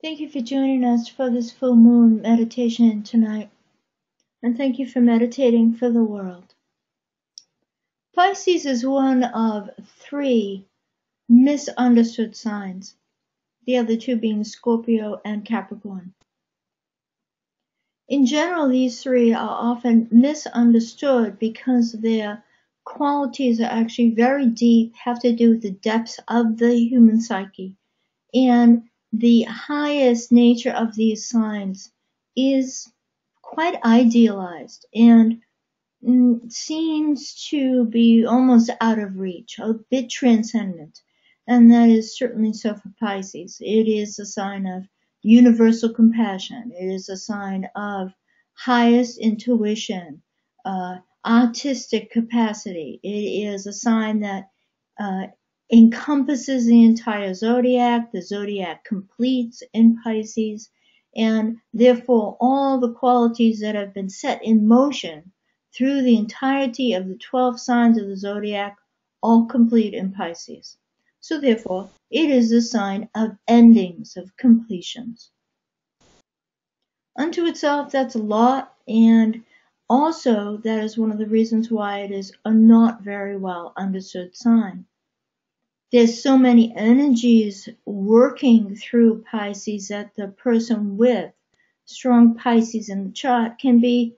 Thank you for joining us for this full moon meditation tonight, and thank you for meditating for the world. Pisces is one of three misunderstood signs, the other two being Scorpio and Capricorn. In general, these three are often misunderstood because their qualities are actually very deep, have to do with the depths of the human psyche, and the highest nature of these signs is quite idealized and seems to be almost out of reach, a bit transcendent. And that is certainly so for Pisces. It is a sign of universal compassion. It is a sign of highest intuition, artistic capacity. It is a sign that encompasses the entire zodiac. The zodiac completes in Pisces, and therefore all the qualities that have been set in motion through the entirety of the 12 signs of the zodiac all complete in Pisces. So therefore, it is a sign of endings, of completions. Unto itself, that's a lot, and also that is one of the reasons why it is a not very well understood sign. There's so many energies working through Pisces that the person with strong Pisces in the chart can be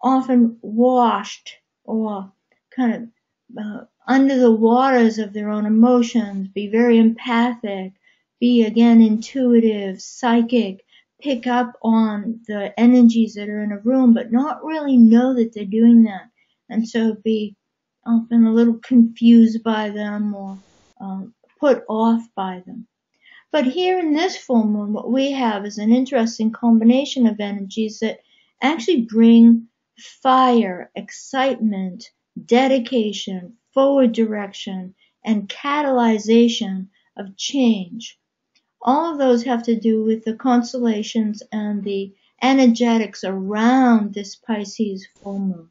often washed or kind of under the waters of their own emotions, be very empathic, be again intuitive, psychic, pick up on the energies that are in a room, but not really know that they're doing that, and so be often a little confused by them or put off by them. But here in this full moon, what we have is an interesting combination of energies that actually bring fire, excitement, dedication, forward direction, and catalyzation of change. All of those have to do with the constellations and the energetics around this Pisces full moon.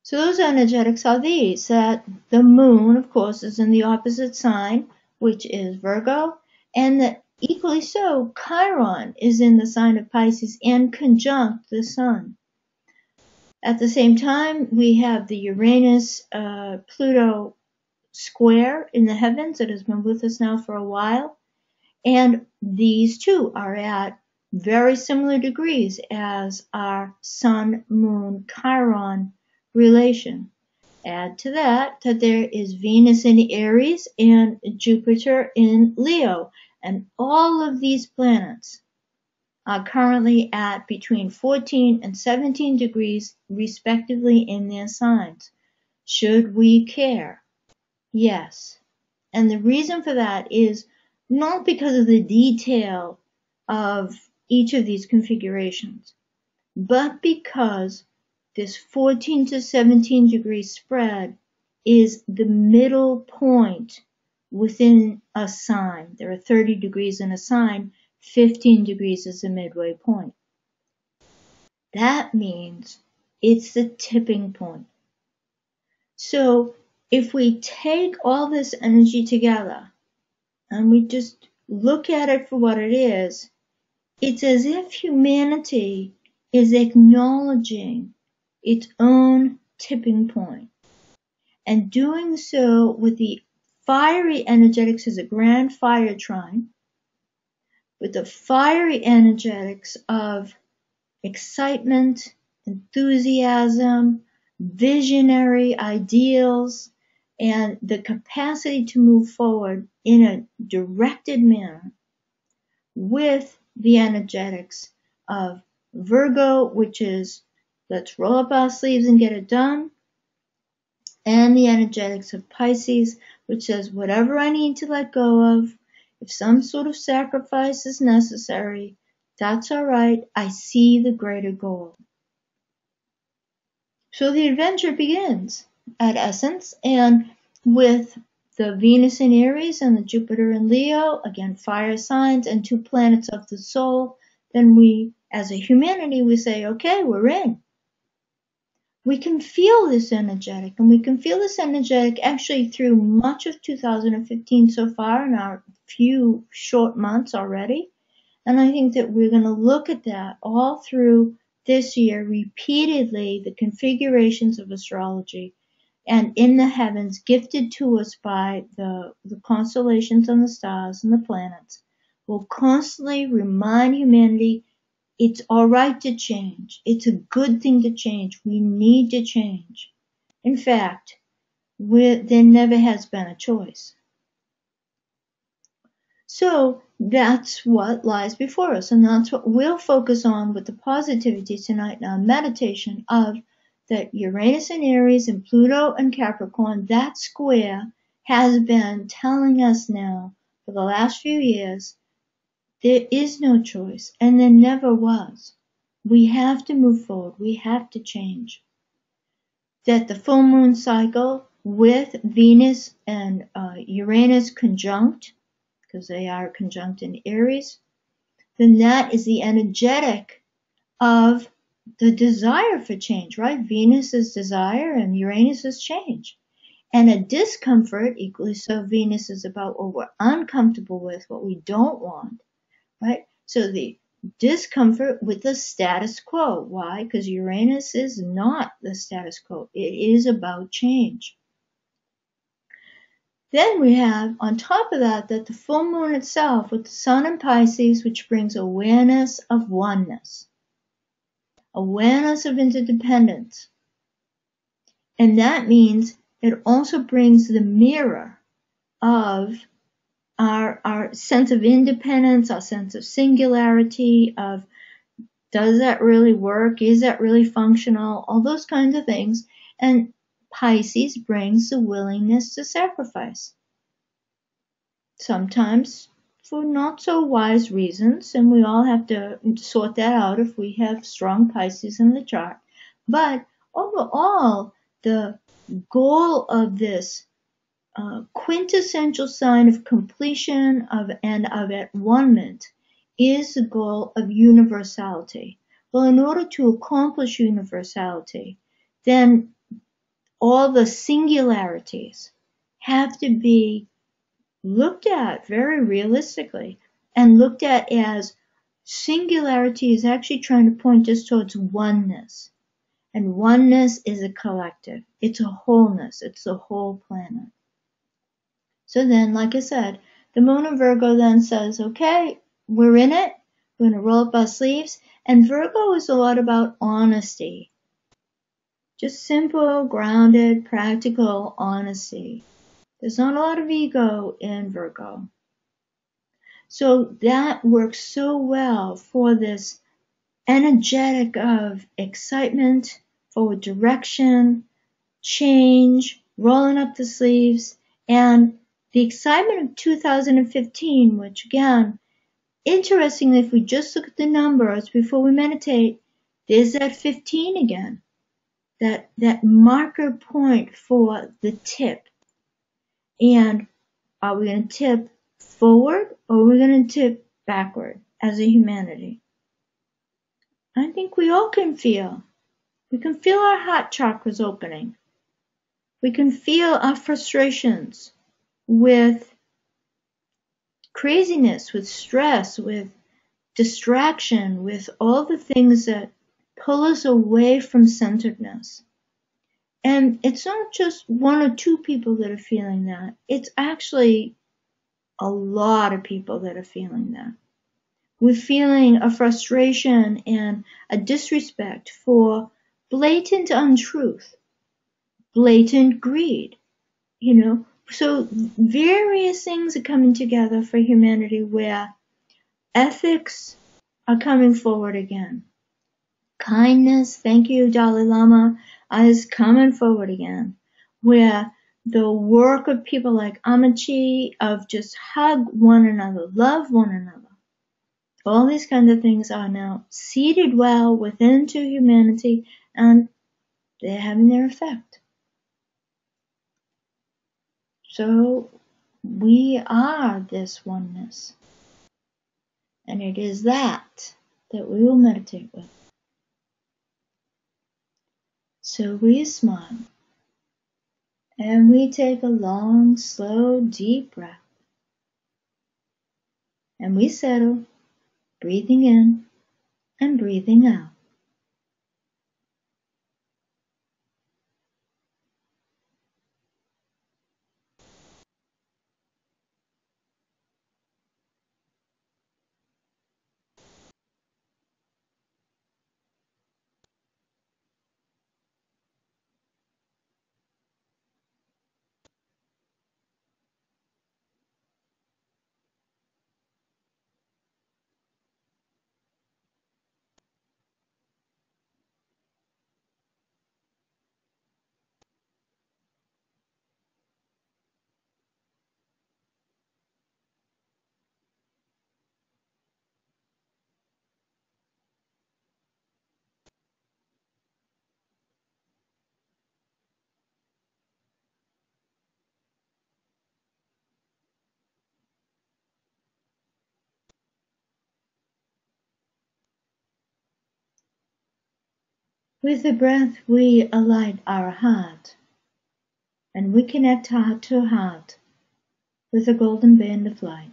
So those energetics are these, that the moon, of course, is in the opposite sign, which is Virgo, and that equally so, Chiron is in the sign of Pisces and conjunct the sun. At the same time, we have the Uranus-Pluto square in the heavens that has been with us now for a while, and these two are at very similar degrees as our Sun-Moon-Chiron relation. Add to that there is Venus in Aries and Jupiter in Leo, and all of these planets are currently at between 14 and 17 degrees respectively in their signs. Should we care? Yes. And the reason for that is not because of the detail of each of these configurations, but because this 14 to 17 degree spread is the middle point within a sign. There are 30 degrees in a sign, 15 degrees is the midway point. That means it's the tipping point. So if we take all this energy together and we just look at it for what it is, it's as if humanity is acknowledging its own tipping point, and doing so with the fiery energetics as a grand fire trine, with the fiery energetics of excitement, enthusiasm, visionary ideals, and the capacity to move forward in a directed manner, with the energetics of Virgo, which is let's roll up our sleeves and get it done, and the energetics of Pisces, which says whatever I need to let go of, if some sort of sacrifice is necessary, that's all right. I see the greater goal. So the adventure begins at essence, and with the Venus in Aries and the Jupiter in Leo, again fire signs and two planets of the soul, then we, as a humanity, we say, okay, we're in. we can feel this energetic, and we can feel this energetic actually through much of 2015 so far in our few short months already. And I think that we're going to look at that all through this year repeatedly, the configurations of astrology and in the heavens gifted to us by the constellations and the stars and the planets will constantly remind humanity it's all right to change. It's a good thing to change. We need to change. In fact, there never has been a choice. So that's what lies before us, and that's what we'll focus on with the positivity tonight in our meditation of that Uranus and Aries and Pluto and Capricorn, that square has been telling us now for the last few years, there is no choice, and there never was. We have to move forward. We have to change. That the full moon cycle with Venus and Uranus conjunct, because they are conjunct in Aries, then that is the energetic of the desire for change, right? Venus is desire and Uranus is change. And a discomfort, equally so, Venus is about what we're uncomfortable with, what we don't want, right? So the discomfort with the status quo. Why? Because Uranus is not the status quo. It is about change. Then we have, on top of that, that the full moon itself with the sun in Pisces, which brings awareness of oneness, awareness of interdependence. And that means it also brings the mirror of our sense of independence, our sense of singularity, of does that really work? Is that really functional? All those kinds of things. And Pisces brings the willingness to sacrifice. Sometimes for not so wise reasons, and we all have to sort that out if we have strong Pisces in the chart. But overall, the goal of this quintessential sign of completion and of at-one-ment is the goal of universality. Well, in order to accomplish universality, then all the singularities have to be looked at very realistically and looked at as singularity is actually trying to point us towards oneness. And oneness is a collective. It's a wholeness. It's the whole planet. So then, like I said, the moon in Virgo then says, okay, we're in it. We're going to roll up our sleeves. And Virgo is a lot about honesty. Just simple, grounded, practical honesty. There's not a lot of ego in Virgo. So that works so well for this energetic of excitement, forward direction, change, rolling up the sleeves, and the excitement of 2015, which again, interestingly, if we just look at the numbers before we meditate, there's that 15 again. That marker point for the tip. And are we going to tip forward or are we going to tip backward as a humanity? I think we all can feel. We can feel our heart chakras opening. We can feel our frustrations with craziness, with stress, with distraction, with all the things that pull us away from centeredness. And it's not just one or two people that are feeling that. It's actually a lot of people that are feeling that. We're feeling a frustration and a disrespect for blatant untruth, blatant greed, So various things are coming together for humanity where ethics are coming forward again. Kindness, thank you, Dalai Lama, is coming forward again. Where the work of people like Amici of just hug one another, love one another. All these kinds of things are now seeded well within to humanity, and they're having their effect. So we are this oneness. And it is that we will meditate with. So we smile and we take a long, slow, deep breath. And we settle, breathing in and breathing out. With the breath, we align our heart, and we connect heart to heart with a golden band of light.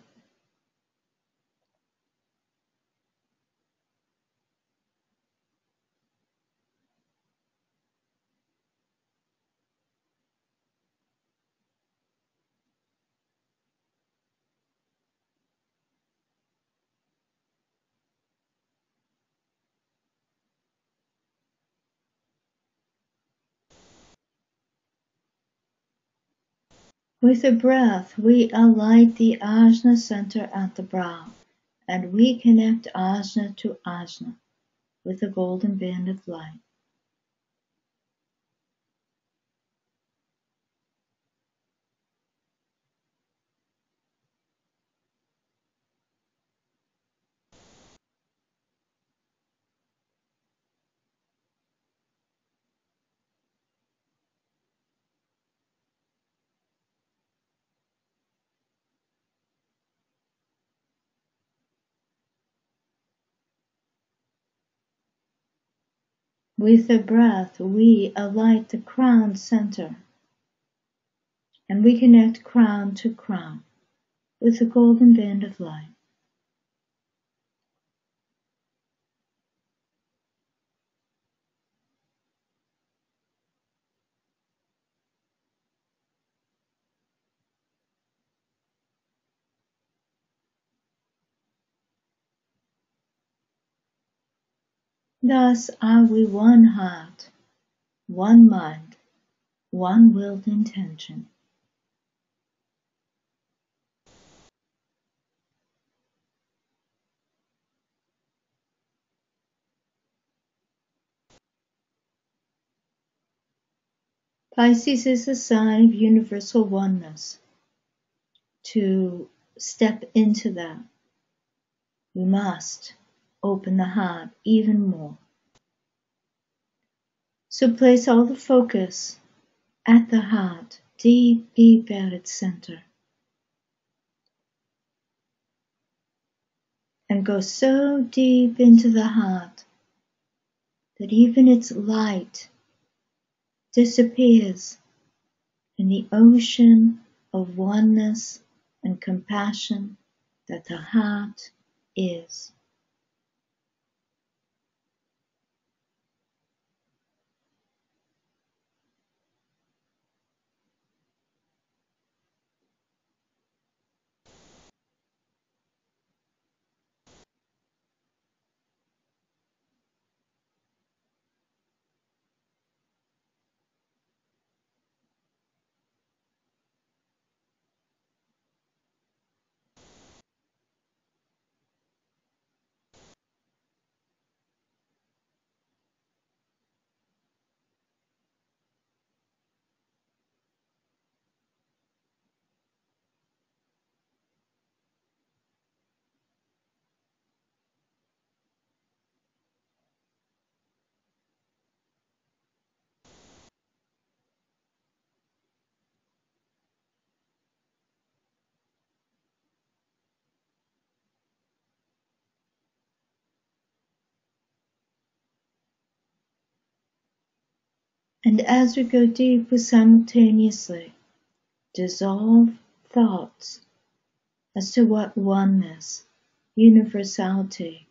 With the breath, we align the ajna center at the brow, and we connect ajna to ajna with a golden band of light. With the breath, we align the crown center, and we connect crown to crown with a golden band of light. Thus are we one heart, one mind, one willed intention. Pisces is a sign of universal oneness. To step into that, we must open the heart even more. So place all the focus at the heart, deep, deep at its center. And go so deep into the heart that even its light disappears in the ocean of oneness and compassion that the heart is. And as we go deeper simultaneously, dissolve thoughts as to what oneness, universality,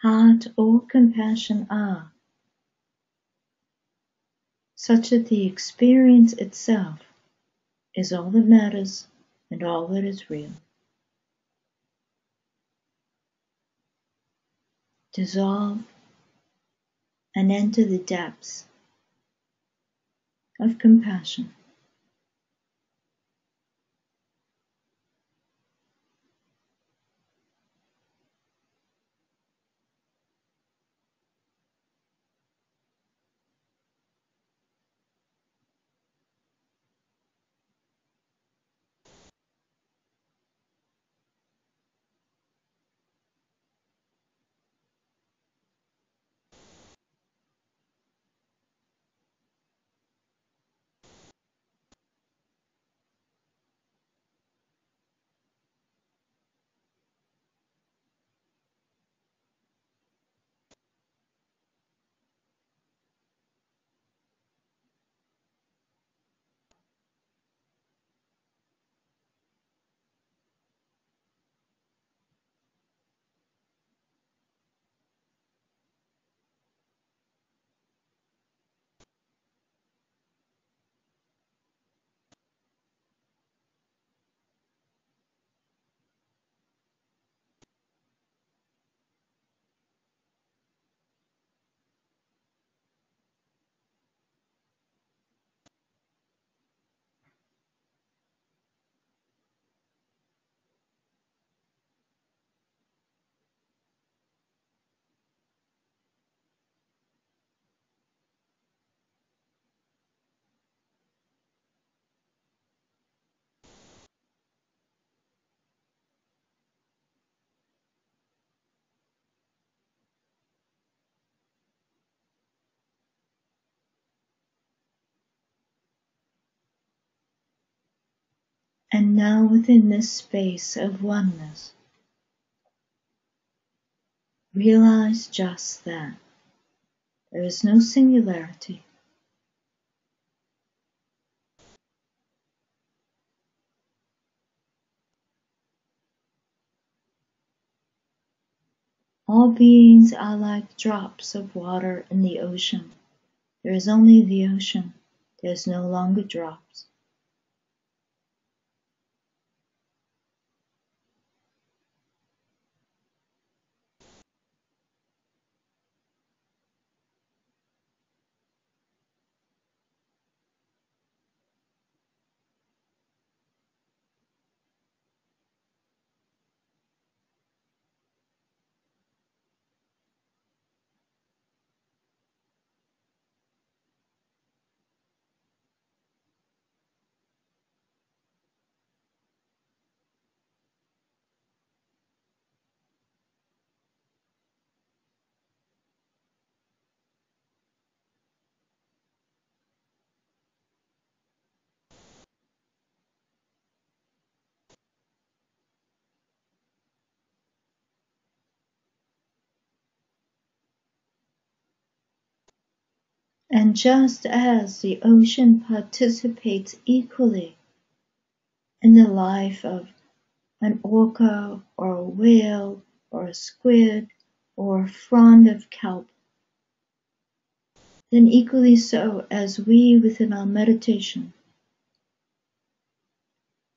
heart, or compassion are, such that the experience itself is all that matters and all that is real. Dissolve and enter the depths of compassion. And now within this space of oneness, realize just that there is no singularity. All beings are like drops of water in the ocean. There is only the ocean. There is no longer drops. And just as the ocean participates equally in the life of an orca or a whale or a squid or a frond of kelp, then equally so as we within our meditation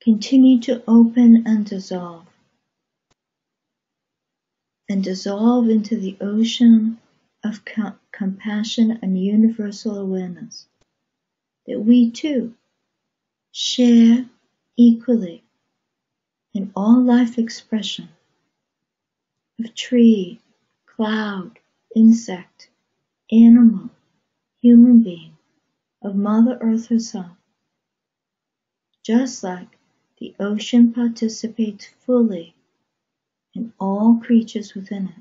continue to open and dissolve into the ocean of compassion and universal awareness, that we too share equally in all life expression of tree, cloud, insect, animal, human being, of Mother Earth herself, just like the ocean participates fully in all creatures within it.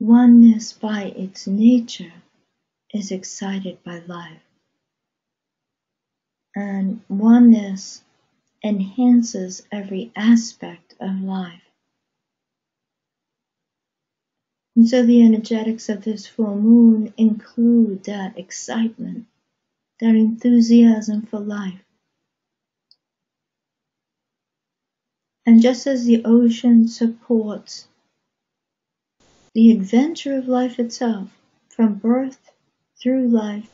oneness by its nature is excited by life. And oneness enhances every aspect of life. And so the energetics of this full moon include that excitement, that enthusiasm for life. And just as the ocean supports the adventure of life itself, from birth through life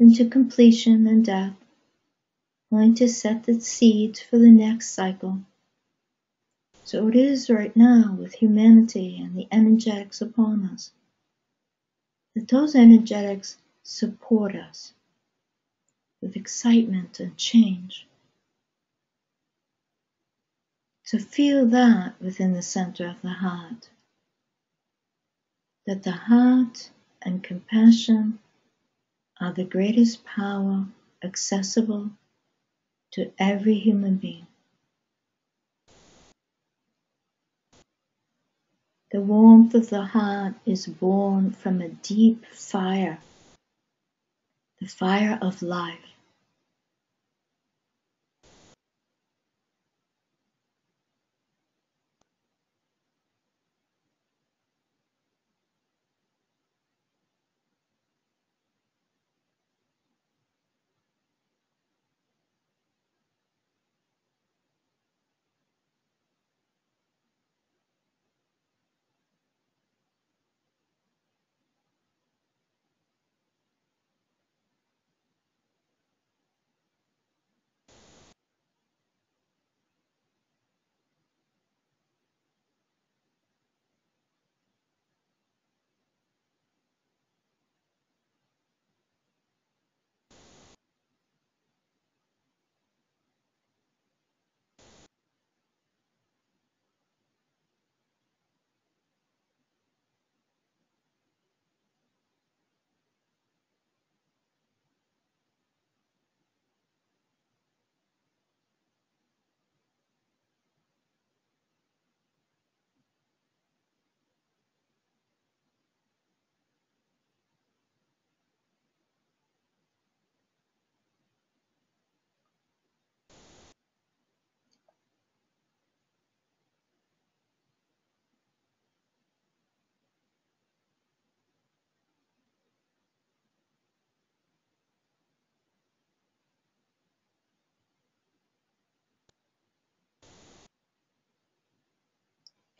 into completion and death, only to set the seeds for the next cycle. So it is right now with humanity and the energetics upon us, that those energetics support us with excitement and change. So feel that within the center of the heart, that the heart and compassion are the greatest power accessible to every human being. The warmth of the heart is born from a deep fire, the fire of life.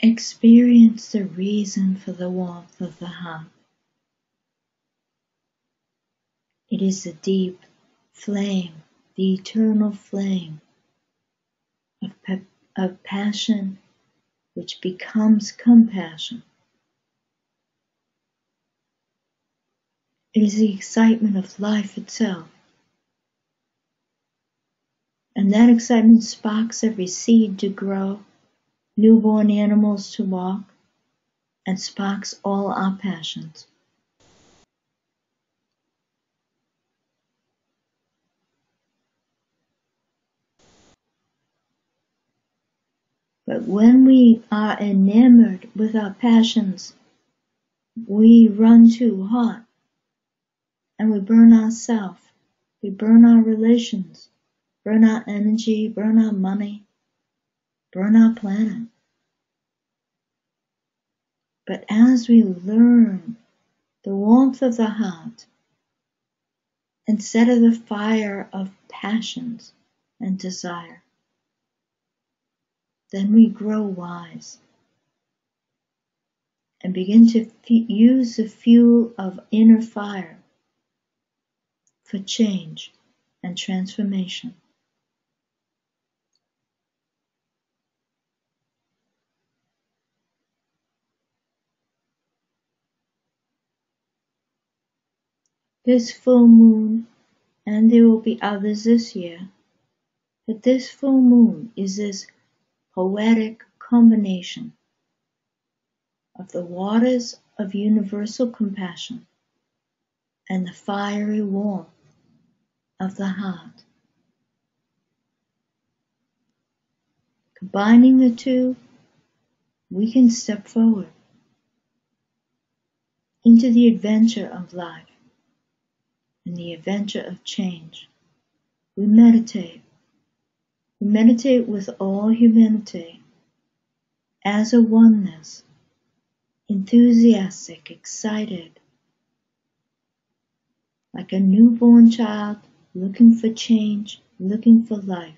Experience the reason for the warmth of the heart. It is the deep flame, the eternal flame of passion which becomes compassion. It is the excitement of life itself. And that excitement sparks every seed to grow, newborn animals to walk, and sparks all our passions. But when we are enamored with our passions, we run too hot, and we burn ourselves, we burn our relations, burn our energy, burn our money, burn our planet. But as we learn the warmth of the heart, instead of the fire of passions and desire, then we grow wise and begin to use the fuel of inner fire for change and transformation. This full moon, and there will be others this year, but this full moon is this poetic combination of the waters of universal compassion and the fiery warmth of the heart. Combining the two, we can step forward into the adventure of life and the adventure of change. We meditate. We meditate with all humanity as a oneness, enthusiastic, excited, like a newborn child looking for change, looking for life.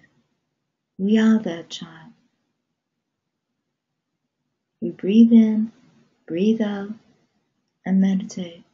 We are that child. We breathe in, breathe out, and meditate.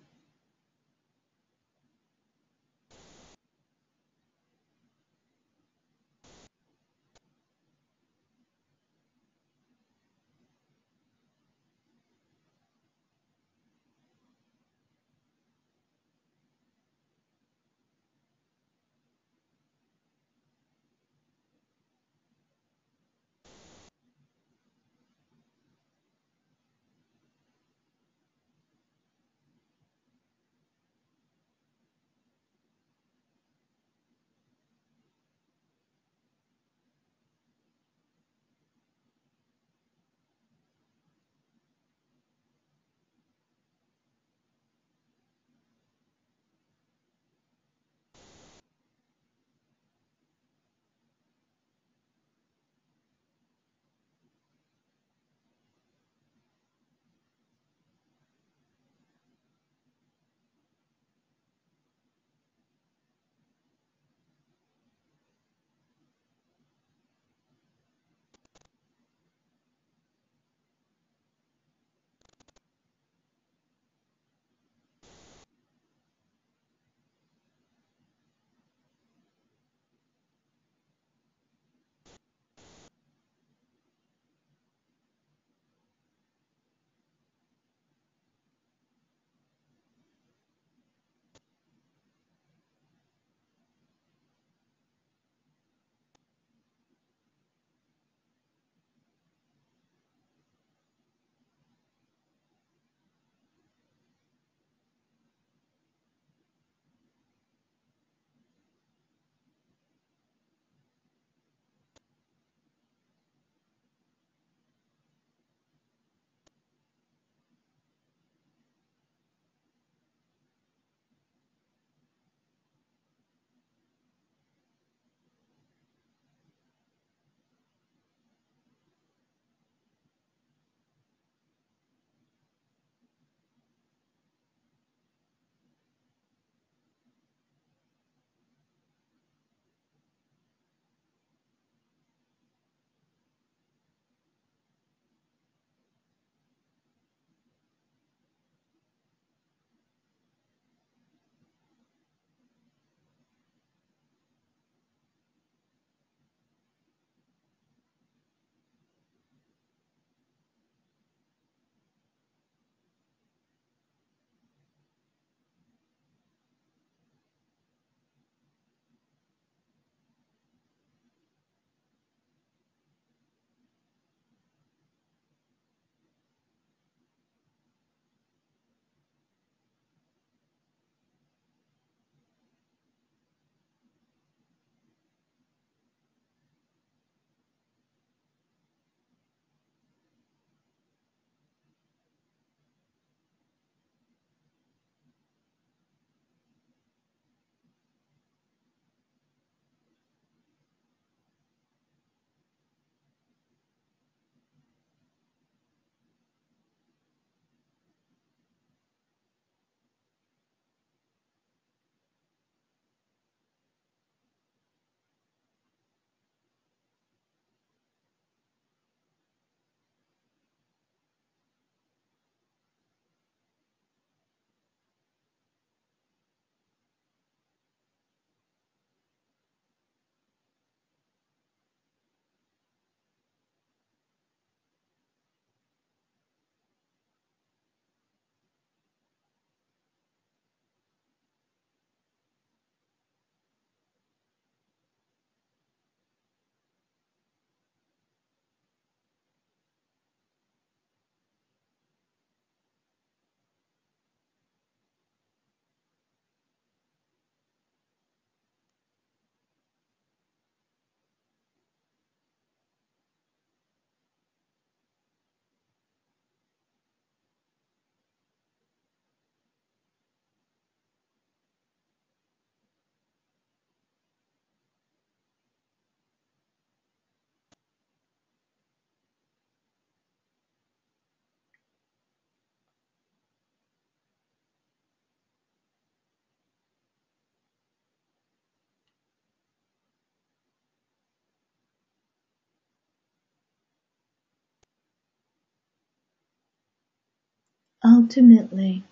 Ultimately,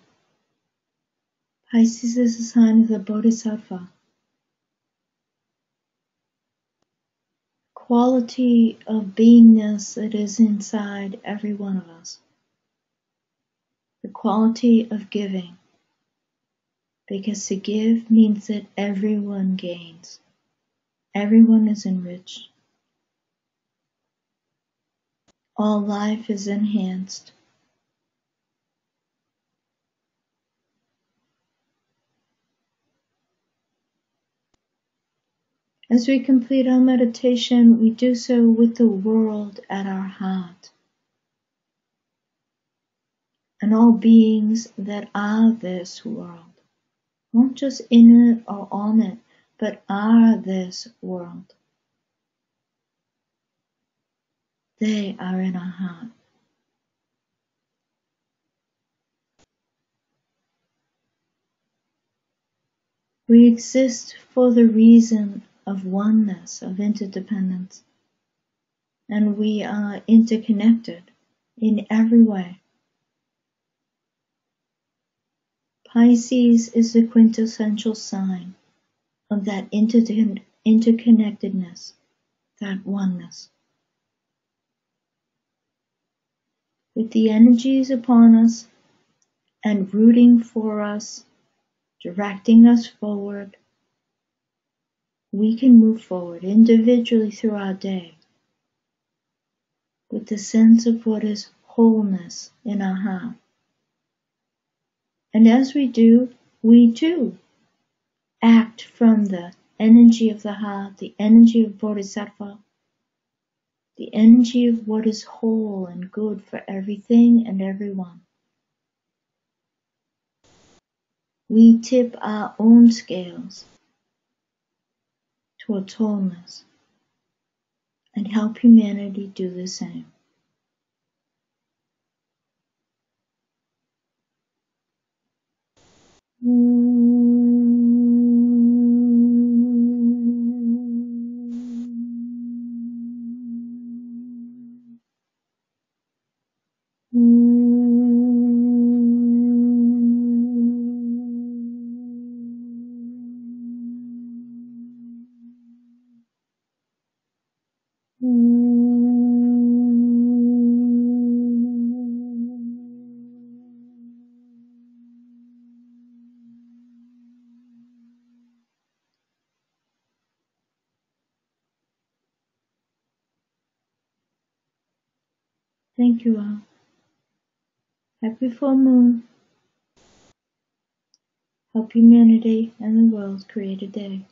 Pisces is a sign of the Bodhisattva, quality of beingness that is inside every one of us, the quality of giving, because to give means that everyone gains, everyone is enriched, all life is enhanced. As we complete our meditation, we do so with the world at our heart, and all beings that are this world, not just in it or on it, but are this world. They are in our heart. We exist for the reason of oneness, of interdependence, and we are interconnected in every way. Pisces is the quintessential sign of that interconnectedness, that oneness. With the energies upon us and rooting for us, directing us forward, we can move forward individually through our day with the sense of what is wholeness in our heart. And as we do, we too act from the energy of the heart, the energy of Bodhisattva, the energy of what is whole and good for everything and everyone. We tip our own scales towards wholeness and help humanity do the same. Thank you all. Happy full moon. Help humanity and the world create a day.